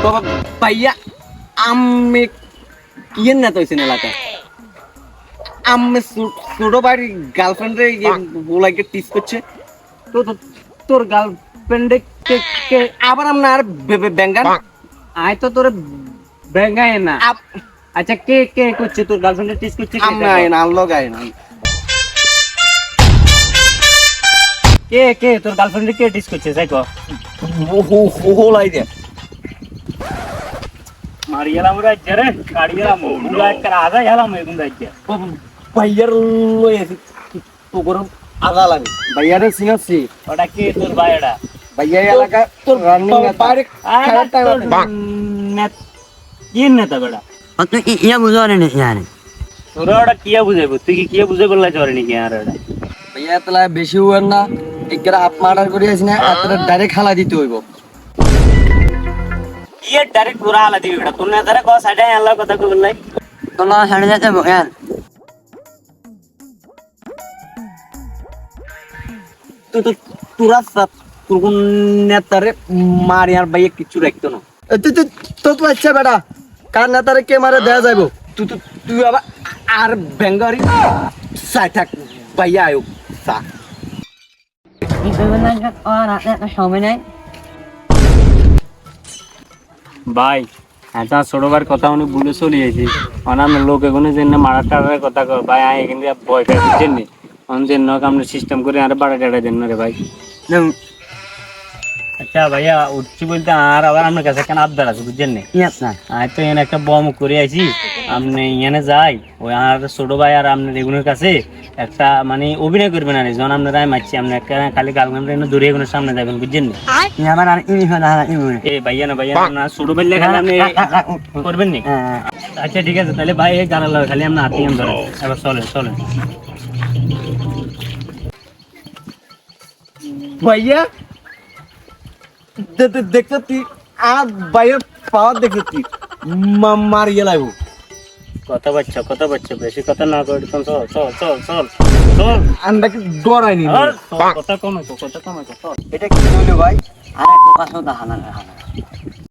বাবা ভাইয়া আমি কি না তো হইছেন এলাকা আমি ছোট ভাইয়ের গার্লফ্রেন্ডে বলাইকে টিস করছে তো তোর গার্লফ্রেন্ডে কে আবার আমরা আর ব্যাঙ্গান আয় তো তোর ব্যাঙ্গায় না আচ্ছা কে কে করছে তোর গার্লফ্রেন্ডে টিস করছে আমরা না আনলো গায় না কে কে তোর গার্লফ্রেন্ডে কে টিস করছে যাই কো হোলাই দে মারিয়ালাম রাজ্য রে কাড়িয়ালাম মুলা একটা আদা হেলাম এগুন রাজ্য ভাইয়ার লই আছে তো গরম আগা লাগে ভাইয়ারে সিনাসি ওটা কে তোর ভাইড়া ভাইয়া এলাকা তোর রানিং বাইরে খারাপ টাইম নেত কি নেতা বেড়া তুই ইয়া বুঝো না জানি তোরা ওটা কিয়া বুঝাইব তুই কি কিয়া বুঝাই বললা চরে নাকি আর ওটা ভাইয়া তাহলে বেশি হওয়ার না একরা আপ মার্ডার করে আসি না এতটা ডাইরেক্ট খালা দিতে হইব কিয়া ডাইরেক্ট পুরা আলা দিবি বেটা তোর নেতারে কো সাইডে আল্লাহ কথা কই বললাই তোলা ছাড়ে যেতে বয়ান তো তোরা তোর কোন নেতারে মারি আর ভাইয়া কিছু রাখতো না তুই তো তো আচ্ছা বেটা কার নেতারে কে মারে দেয়া যাইব তুই তুই আবার আর বেঙ্গারি সাই থাক ভাইয়া আয়ো সা সময় নাই ভাই এটা ছোটবার কথা উনি ভুলে চলিয়েছি অনাম লোক এগুলো যে মারা টাড়ার কথা কর ভাই আয় কিন্তু ভয় পাই বুঝছেন নি অন যে নক আমরা সিস্টেম করে আর বাড়া টাড়া দেন না রে ভাই আচ্ছা ভাইয়া উঠছি বলতে আর আবার আপনার কাছে কেন আবদার আছে বুঝছেন নি ইয়াস না আয় তো এনে একটা বম করে আইছি আপনি এনে যাই ওই আর ছোট ভাই আর আপনার এগুলোর কাছে একটা মানে অভিনয় করবেন আর যখন আপনারা মারছি আপনি একটা খালি গালগামটা এনে দূরে এগুলোর সামনে যাবেন বুঝছেন নি আমার আর ইনি হয় না ইনি এ ভাইয়া না ছোট ভাই লেখা আপনি করবেন নি আচ্ছা ঠিক আছে তাহলে ভাই এই গান লাগা খালি আপনি হাতি ধরেন এবার চলেন চলেন ভাইয়া দেখতে তুই আর ভাইয়ের পাওয়ার দেখে তুই মারিয়ে লাগবো কথা বাচ্চা বেশি কথা না করে চল চল চল চল চল চল আন্দাকে ডরাইনি কথা কমে চল এটা কি হইলো ভাই আর কথা দাহানা